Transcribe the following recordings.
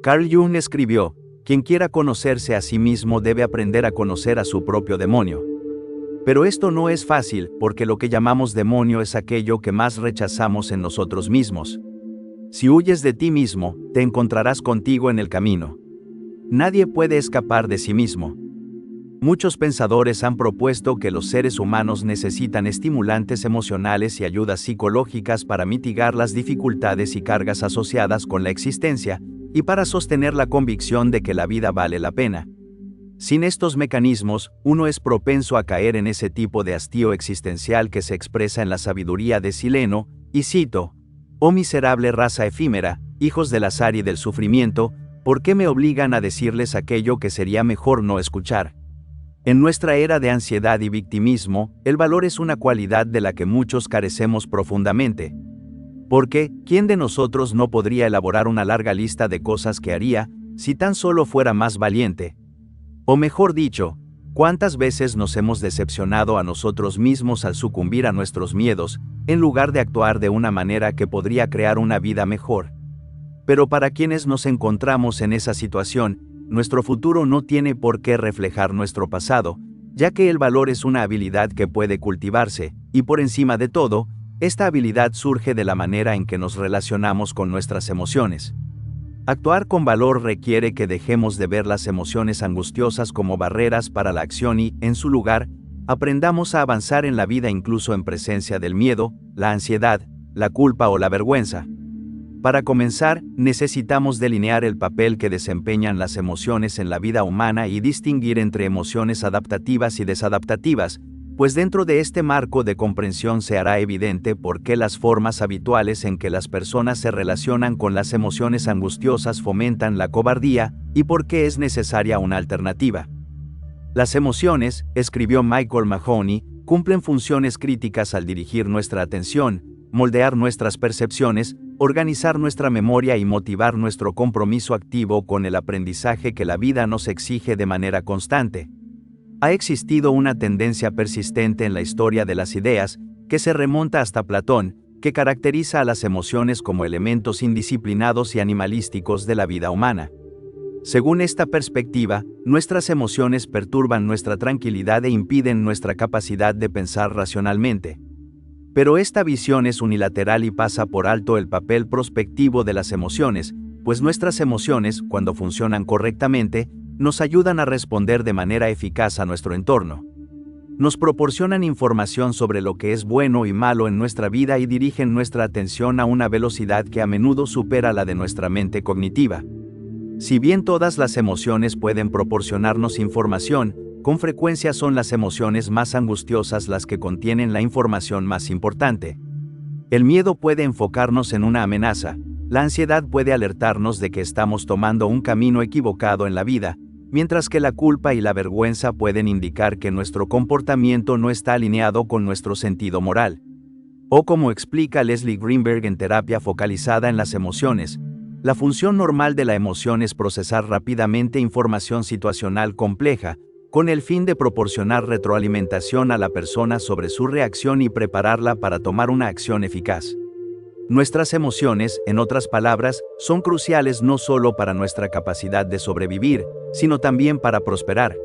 Carl Jung escribió: quien quiera conocerse a sí mismo debe aprender a conocer a su propio demonio. Pero esto no es fácil, porque lo que llamamos demonio es aquello que más rechazamos en nosotros mismos. Si huyes de ti mismo, te encontrarás contigo en el camino. Nadie puede escapar de sí mismo. Muchos pensadores han propuesto que los seres humanos necesitan estimulantes emocionales y ayudas psicológicas para mitigar las dificultades y cargas asociadas con la existencia, y para sostener la convicción de que la vida vale la pena. Sin estos mecanismos, uno es propenso a caer en ese tipo de hastío existencial que se expresa en la sabiduría de Sileno, y cito: «Oh miserable raza efímera, hijos del azar y del sufrimiento, ¿por qué me obligan a decirles aquello que sería mejor no escuchar?». En nuestra era de ansiedad y victimismo, el valor es una cualidad de la que muchos carecemos profundamente. Porque, ¿quién de nosotros no podría elaborar una larga lista de cosas que haría, si tan solo fuera más valiente? O mejor dicho, ¿cuántas veces nos hemos decepcionado a nosotros mismos al sucumbir a nuestros miedos, en lugar de actuar de una manera que podría crear una vida mejor? Pero para quienes nos encontramos en esa situación, nuestro futuro no tiene por qué reflejar nuestro pasado, ya que el valor es una habilidad que puede cultivarse, y por encima de todo, esta habilidad surge de la manera en que nos relacionamos con nuestras emociones. Actuar con valor requiere que dejemos de ver las emociones angustiosas como barreras para la acción y, en su lugar, aprendamos a avanzar en la vida incluso en presencia del miedo, la ansiedad, la culpa o la vergüenza. Para comenzar, necesitamos delinear el papel que desempeñan las emociones en la vida humana y distinguir entre emociones adaptativas y desadaptativas, pues dentro de este marco de comprensión se hará evidente por qué las formas habituales en que las personas se relacionan con las emociones angustiosas fomentan la cobardía, y por qué es necesaria una alternativa. Las emociones, escribió Michael Mahoney, cumplen funciones críticas al dirigir nuestra atención, moldear nuestras percepciones, organizar nuestra memoria y motivar nuestro compromiso activo con el aprendizaje que la vida nos exige de manera constante. Ha existido una tendencia persistente en la historia de las ideas, que se remonta hasta Platón, que caracteriza a las emociones como elementos indisciplinados y animalísticos de la vida humana. Según esta perspectiva, nuestras emociones perturban nuestra tranquilidad e impiden nuestra capacidad de pensar racionalmente. Pero esta visión es unilateral y pasa por alto el papel prospectivo de las emociones, pues nuestras emociones, cuando funcionan correctamente, nos ayudan a responder de manera eficaz a nuestro entorno. Nos proporcionan información sobre lo que es bueno y malo en nuestra vida y dirigen nuestra atención a una velocidad que a menudo supera la de nuestra mente cognitiva. Si bien todas las emociones pueden proporcionarnos información, con frecuencia son las emociones más angustiosas las que contienen la información más importante. El miedo puede enfocarnos en una amenaza, la ansiedad puede alertarnos de que estamos tomando un camino equivocado en la vida, mientras que la culpa y la vergüenza pueden indicar que nuestro comportamiento no está alineado con nuestro sentido moral. O como explica Leslie Greenberg en Terapia Focalizada en las Emociones, la función normal de la emoción es procesar rápidamente información situacional compleja, con el fin de proporcionar retroalimentación a la persona sobre su reacción y prepararla para tomar una acción eficaz. Nuestras emociones, en otras palabras, son cruciales no solo para nuestra capacidad de sobrevivir, sino también para prosperar.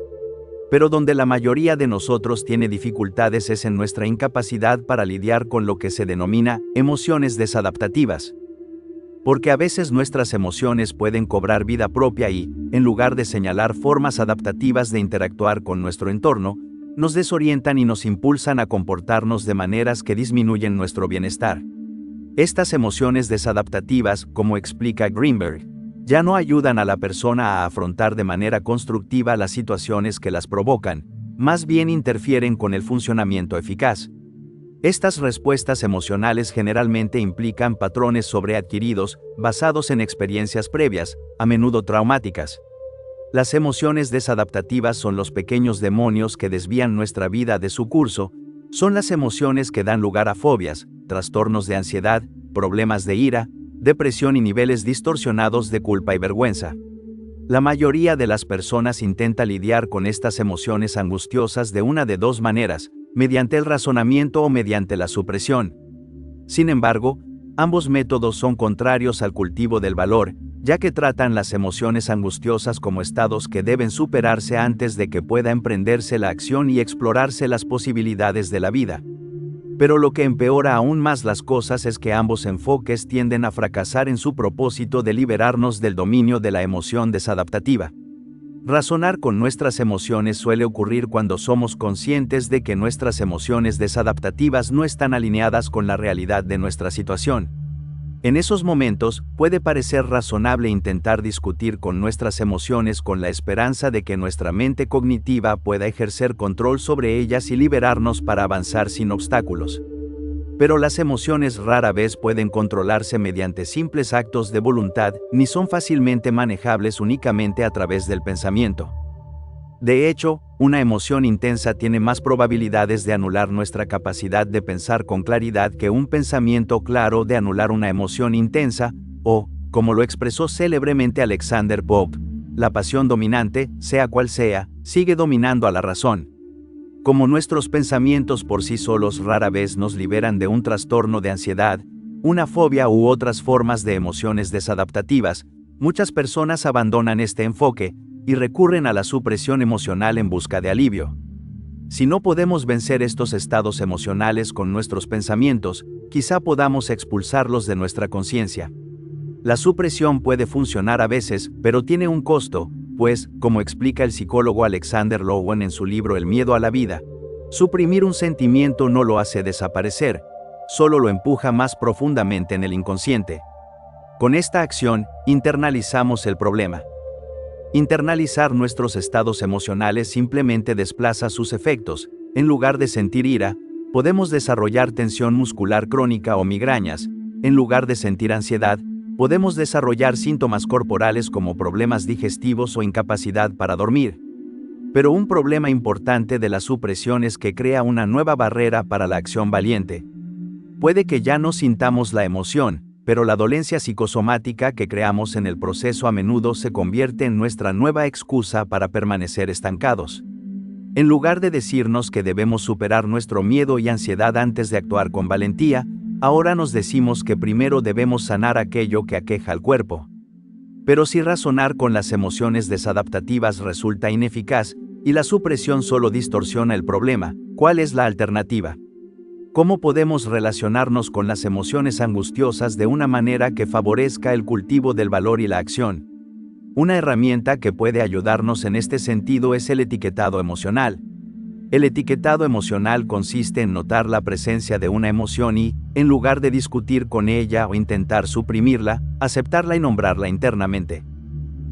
Pero donde la mayoría de nosotros tiene dificultades es en nuestra incapacidad para lidiar con lo que se denomina emociones desadaptativas. Porque a veces nuestras emociones pueden cobrar vida propia y, en lugar de señalar formas adaptativas de interactuar con nuestro entorno, nos desorientan y nos impulsan a comportarnos de maneras que disminuyen nuestro bienestar. Estas emociones desadaptativas, como explica Greenberg, ya no ayudan a la persona a afrontar de manera constructiva las situaciones que las provocan, más bien interfieren con el funcionamiento eficaz. Estas respuestas emocionales generalmente implican patrones sobreadquiridos, basados en experiencias previas, a menudo traumáticas. Las emociones desadaptativas son los pequeños demonios que desvían nuestra vida de su curso, son las emociones que dan lugar a fobias, trastornos de ansiedad, problemas de ira, depresión y niveles distorsionados de culpa y vergüenza. La mayoría de las personas intenta lidiar con estas emociones angustiosas de una de dos maneras, mediante el razonamiento o mediante la supresión. Sin embargo, ambos métodos son contrarios al cultivo del valor, ya que tratan las emociones angustiosas como estados que deben superarse antes de que pueda emprenderse la acción y explorarse las posibilidades de la vida. Pero lo que empeora aún más las cosas es que ambos enfoques tienden a fracasar en su propósito de liberarnos del dominio de la emoción desadaptativa. Razonar con nuestras emociones suele ocurrir cuando somos conscientes de que nuestras emociones desadaptativas no están alineadas con la realidad de nuestra situación. En esos momentos, puede parecer razonable intentar discutir con nuestras emociones con la esperanza de que nuestra mente cognitiva pueda ejercer control sobre ellas y liberarnos para avanzar sin obstáculos. Pero las emociones rara vez pueden controlarse mediante simples actos de voluntad, ni son fácilmente manejables únicamente a través del pensamiento. De hecho, una emoción intensa tiene más probabilidades de anular nuestra capacidad de pensar con claridad que un pensamiento claro de anular una emoción intensa, o, como lo expresó célebremente Alexander Pope, la pasión dominante, sea cual sea, sigue dominando a la razón. Como nuestros pensamientos por sí solos rara vez nos liberan de un trastorno de ansiedad, una fobia u otras formas de emociones desadaptativas, muchas personas abandonan este enfoque y recurren a la supresión emocional en busca de alivio. Si no podemos vencer estos estados emocionales con nuestros pensamientos, quizá podamos expulsarlos de nuestra conciencia. La supresión puede funcionar a veces, pero tiene un costo, pues, como explica el psicólogo Alexander Lowen en su libro El miedo a la vida, suprimir un sentimiento no lo hace desaparecer, solo lo empuja más profundamente en el inconsciente. Con esta acción, internalizamos el problema. Internalizar nuestros estados emocionales simplemente desplaza sus efectos. En lugar de sentir ira, podemos desarrollar tensión muscular crónica o migrañas. En lugar de sentir ansiedad, podemos desarrollar síntomas corporales como problemas digestivos o incapacidad para dormir. Pero un problema importante de la supresión es que crea una nueva barrera para la acción valiente. Puede que ya no sintamos la emoción, pero la dolencia psicosomática que creamos en el proceso a menudo se convierte en nuestra nueva excusa para permanecer estancados. En lugar de decirnos que debemos superar nuestro miedo y ansiedad antes de actuar con valentía, ahora nos decimos que primero debemos sanar aquello que aqueja al cuerpo. Pero si razonar con las emociones desadaptativas resulta ineficaz, y la supresión solo distorsiona el problema, ¿cuál es la alternativa? ¿Cómo podemos relacionarnos con las emociones angustiosas de una manera que favorezca el cultivo del valor y la acción? Una herramienta que puede ayudarnos en este sentido es el etiquetado emocional. El etiquetado emocional consiste en notar la presencia de una emoción y, en lugar de discutir con ella o intentar suprimirla, aceptarla y nombrarla internamente.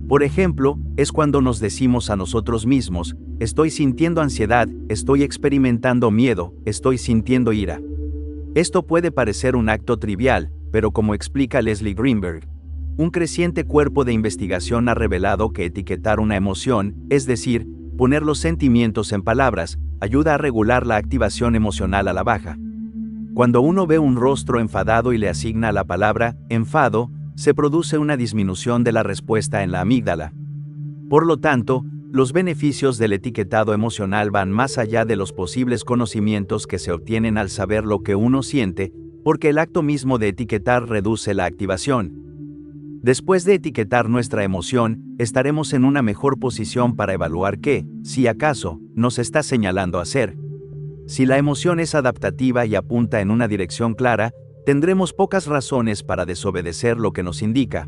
Por ejemplo, es cuando nos decimos a nosotros mismos, estoy sintiendo ansiedad, estoy experimentando miedo, estoy sintiendo ira. Esto puede parecer un acto trivial, pero como explica Leslie Greenberg, un creciente cuerpo de investigación ha revelado que etiquetar una emoción, es decir, poner los sentimientos en palabras, ayuda a regular la activación emocional a la baja. Cuando uno ve un rostro enfadado y le asigna la palabra enfado, se produce una disminución de la respuesta en la amígdala. Por lo tanto, los beneficios del etiquetado emocional van más allá de los posibles conocimientos que se obtienen al saber lo que uno siente, porque el acto mismo de etiquetar reduce la activación. Después de etiquetar nuestra emoción, estaremos en una mejor posición para evaluar qué, si acaso, nos está señalando hacer. Si la emoción es adaptativa y apunta en una dirección clara, tendremos pocas razones para desobedecer lo que nos indica.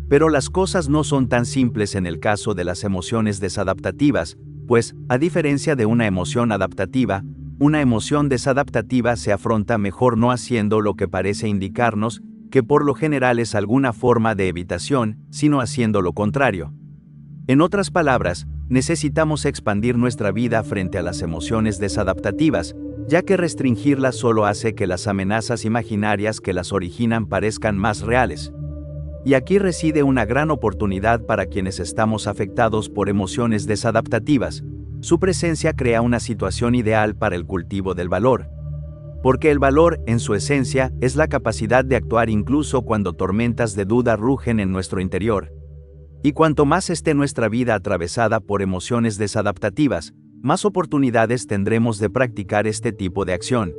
Pero las cosas no son tan simples en el caso de las emociones desadaptativas, pues, a diferencia de una emoción adaptativa, una emoción desadaptativa se afronta mejor no haciendo lo que parece indicarnos, que por lo general es alguna forma de evitación, sino haciendo lo contrario. En otras palabras, necesitamos expandir nuestra vida frente a las emociones desadaptativas, ya que restringirlas solo hace que las amenazas imaginarias que las originan parezcan más reales. Y aquí reside una gran oportunidad para quienes estamos afectados por emociones desadaptativas. Su presencia crea una situación ideal para el cultivo del valor. Porque el valor, en su esencia, es la capacidad de actuar incluso cuando tormentas de duda rugen en nuestro interior. Y cuanto más esté nuestra vida atravesada por emociones desadaptativas, más oportunidades tendremos de practicar este tipo de acción.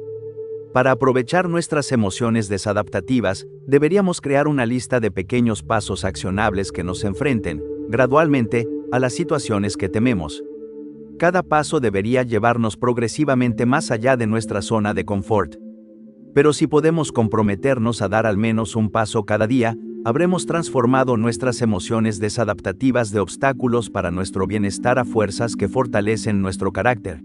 Para aprovechar nuestras emociones desadaptativas, deberíamos crear una lista de pequeños pasos accionables que nos enfrenten, gradualmente, a las situaciones que tememos. Cada paso debería llevarnos progresivamente más allá de nuestra zona de confort. Pero si podemos comprometernos a dar al menos un paso cada día, habremos transformado nuestras emociones desadaptativas de obstáculos para nuestro bienestar a fuerzas que fortalecen nuestro carácter.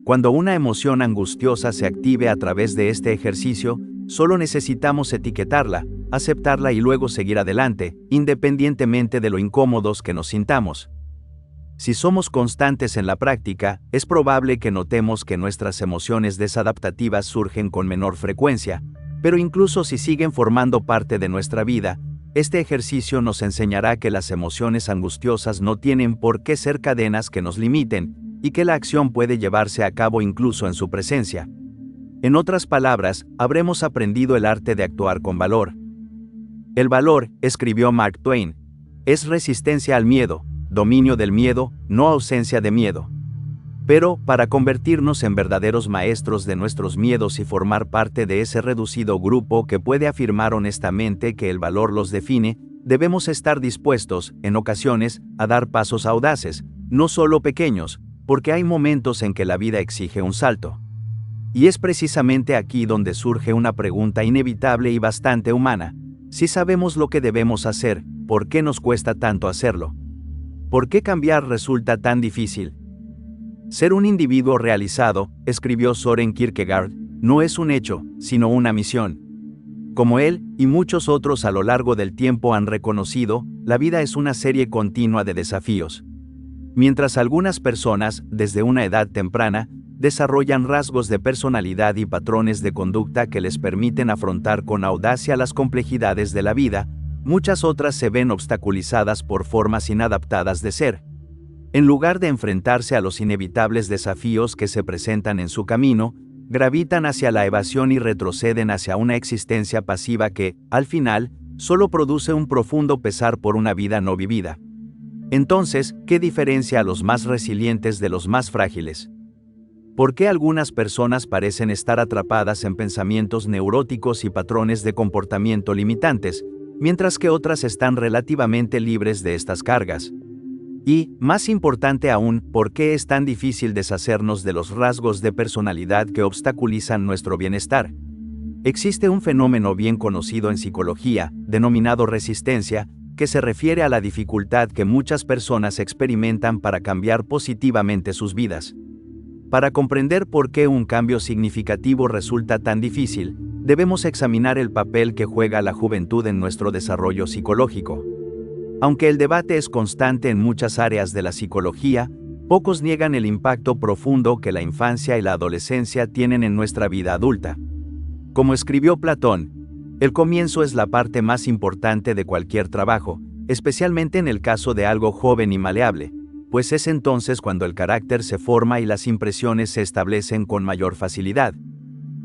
Cuando una emoción angustiosa se active a través de este ejercicio, solo necesitamos etiquetarla, aceptarla y luego seguir adelante, independientemente de lo incómodos que nos sintamos. Si somos constantes en la práctica, es probable que notemos que nuestras emociones desadaptativas surgen con menor frecuencia, pero incluso si siguen formando parte de nuestra vida, este ejercicio nos enseñará que las emociones angustiosas no tienen por qué ser cadenas que nos limiten, y que la acción puede llevarse a cabo incluso en su presencia. En otras palabras, habremos aprendido el arte de actuar con valor. El valor, escribió Mark Twain, es resistencia al miedo, dominio del miedo, no ausencia de miedo. Pero, para convertirnos en verdaderos maestros de nuestros miedos y formar parte de ese reducido grupo que puede afirmar honestamente que el valor los define, debemos estar dispuestos, en ocasiones, a dar pasos audaces, no solo pequeños, porque hay momentos en que la vida exige un salto. Y es precisamente aquí donde surge una pregunta inevitable y bastante humana. Si sabemos lo que debemos hacer, ¿por qué nos cuesta tanto hacerlo? ¿Por qué cambiar resulta tan difícil? Ser un individuo realizado, escribió Søren Kierkegaard, no es un hecho, sino una misión. Como él, y muchos otros a lo largo del tiempo han reconocido, la vida es una serie continua de desafíos. Mientras algunas personas, desde una edad temprana, desarrollan rasgos de personalidad y patrones de conducta que les permiten afrontar con audacia las complejidades de la vida, muchas otras se ven obstaculizadas por formas inadaptadas de ser. En lugar de enfrentarse a los inevitables desafíos que se presentan en su camino, gravitan hacia la evasión y retroceden hacia una existencia pasiva que, al final, solo produce un profundo pesar por una vida no vivida. Entonces, ¿qué diferencia a los más resilientes de los más frágiles? ¿Por qué algunas personas parecen estar atrapadas en pensamientos neuróticos y patrones de comportamiento limitantes, mientras que otras están relativamente libres de estas cargas? Y, más importante aún, ¿por qué es tan difícil deshacernos de los rasgos de personalidad que obstaculizan nuestro bienestar? Existe un fenómeno bien conocido en psicología, denominado resistencia, que se refiere a la dificultad que muchas personas experimentan para cambiar positivamente sus vidas. Para comprender por qué un cambio significativo resulta tan difícil, debemos examinar el papel que juega la juventud en nuestro desarrollo psicológico. Aunque el debate es constante en muchas áreas de la psicología, pocos niegan el impacto profundo que la infancia y la adolescencia tienen en nuestra vida adulta. Como escribió Platón, el comienzo es la parte más importante de cualquier trabajo, especialmente en el caso de algo joven y maleable, pues es entonces cuando el carácter se forma y las impresiones se establecen con mayor facilidad.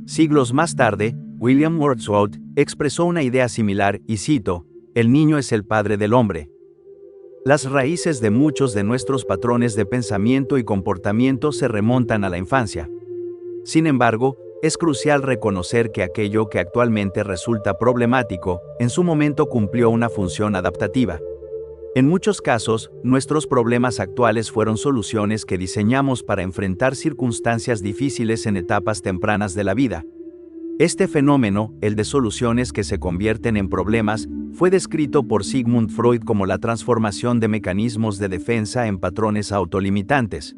Siglos más tarde, William Wordsworth expresó una idea similar y cito: "El niño es el padre del hombre". Las raíces de muchos de nuestros patrones de pensamiento y comportamiento se remontan a la infancia. Sin embargo, es crucial reconocer que aquello que actualmente resulta problemático, en su momento cumplió una función adaptativa. En muchos casos, nuestros problemas actuales fueron soluciones que diseñamos para enfrentar circunstancias difíciles en etapas tempranas de la vida. Este fenómeno, el de soluciones que se convierten en problemas, fue descrito por Sigmund Freud como la transformación de mecanismos de defensa en patrones autolimitantes.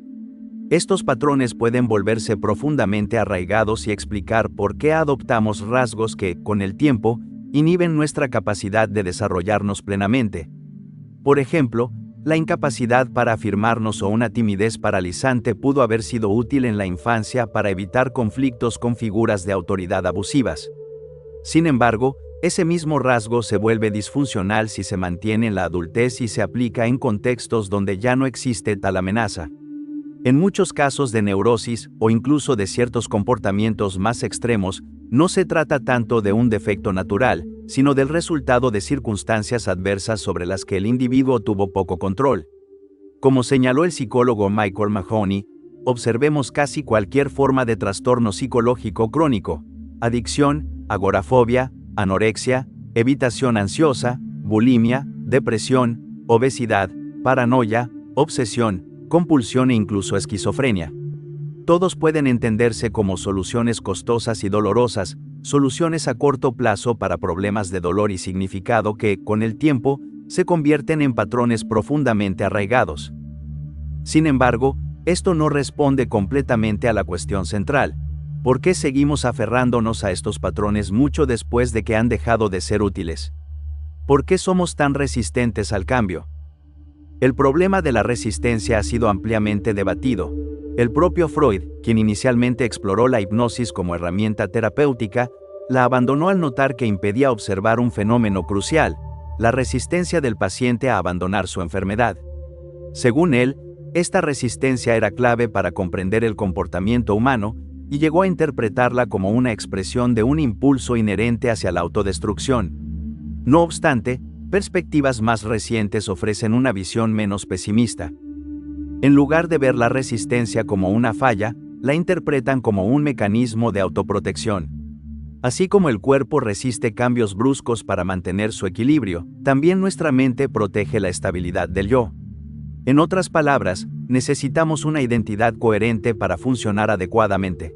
Estos patrones pueden volverse profundamente arraigados y explicar por qué adoptamos rasgos que, con el tiempo, inhiben nuestra capacidad de desarrollarnos plenamente. Por ejemplo, la incapacidad para afirmarnos o una timidez paralizante pudo haber sido útil en la infancia para evitar conflictos con figuras de autoridad abusivas. Sin embargo, ese mismo rasgo se vuelve disfuncional si se mantiene en la adultez y se aplica en contextos donde ya no existe tal amenaza. En muchos casos de neurosis, o incluso de ciertos comportamientos más extremos, no se trata tanto de un defecto natural, sino del resultado de circunstancias adversas sobre las que el individuo tuvo poco control. Como señaló el psicólogo Michael Mahoney, observemos casi cualquier forma de trastorno psicológico crónico. adicción, agorafobia, anorexia, evitación ansiosa, bulimia, depresión, obesidad, paranoia, obsesión, compulsión e incluso esquizofrenia. Todos pueden entenderse como soluciones costosas y dolorosas, soluciones a corto plazo para problemas de dolor y significado que, con el tiempo, se convierten en patrones profundamente arraigados. Sin embargo, esto no responde completamente a la cuestión central. ¿Por qué seguimos aferrándonos a estos patrones mucho después de que han dejado de ser útiles? ¿Por qué somos tan resistentes al cambio? El problema de la resistencia ha sido ampliamente debatido. El propio Freud, quien inicialmente exploró la hipnosis como herramienta terapéutica, la abandonó al notar que impedía observar un fenómeno crucial, la resistencia del paciente a abandonar su enfermedad. Según él, esta resistencia era clave para comprender el comportamiento humano y llegó a interpretarla como una expresión de un impulso inherente hacia la autodestrucción. No obstante, perspectivas más recientes ofrecen una visión menos pesimista. En lugar de ver la resistencia como una falla, la interpretan como un mecanismo de autoprotección. Así como el cuerpo resiste cambios bruscos para mantener su equilibrio, también nuestra mente protege la estabilidad del yo. En otras palabras, necesitamos una identidad coherente para funcionar adecuadamente.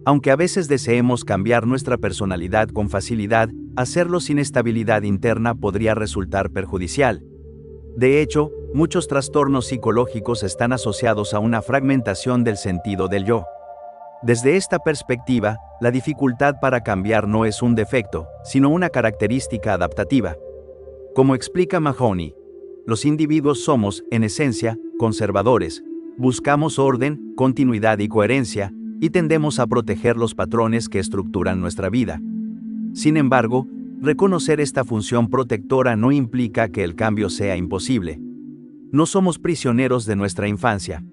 Aunque a veces deseemos cambiar nuestra personalidad con facilidad, hacerlo sin estabilidad interna podría resultar perjudicial. De hecho, muchos trastornos psicológicos están asociados a una fragmentación del sentido del yo. Desde esta perspectiva, la dificultad para cambiar no es un defecto, sino una característica adaptativa. Como explica Mahoney, los individuos somos, en esencia, conservadores, buscamos orden, continuidad y coherencia, y tendemos a proteger los patrones que estructuran nuestra vida. Sin embargo, reconocer esta función protectora no implica que el cambio sea imposible. No somos prisioneros de nuestra infancia.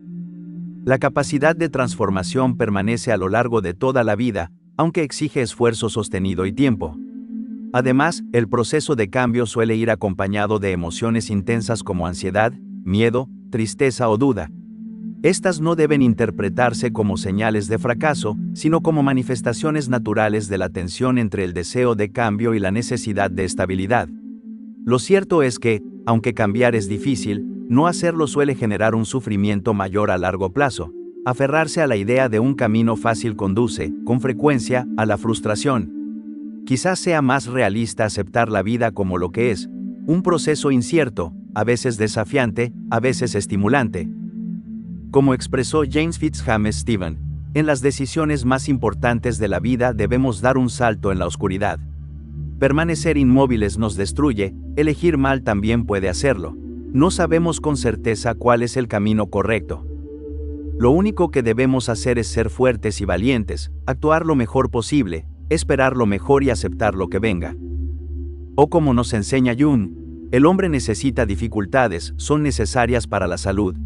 La capacidad de transformación permanece a lo largo de toda la vida, aunque exige esfuerzo sostenido y tiempo. Además, el proceso de cambio suele ir acompañado de emociones intensas como ansiedad, miedo, tristeza o duda. Estas no deben interpretarse como señales de fracaso, sino como manifestaciones naturales de la tensión entre el deseo de cambio y la necesidad de estabilidad. Lo cierto es que, aunque cambiar es difícil, no hacerlo suele generar un sufrimiento mayor a largo plazo. Aferrarse a la idea de un camino fácil conduce, con frecuencia, a la frustración. Quizás sea más realista aceptar la vida como lo que es, un proceso incierto, a veces desafiante, a veces estimulante. Como expresó James Fitzjames Stephen, en las decisiones más importantes de la vida debemos dar un salto en la oscuridad. Permanecer inmóviles nos destruye, elegir mal también puede hacerlo. No sabemos con certeza cuál es el camino correcto. Lo único que debemos hacer es ser fuertes y valientes, actuar lo mejor posible, esperar lo mejor y aceptar lo que venga. O como nos enseña Jung, el hombre necesita dificultades, son necesarias para la salud.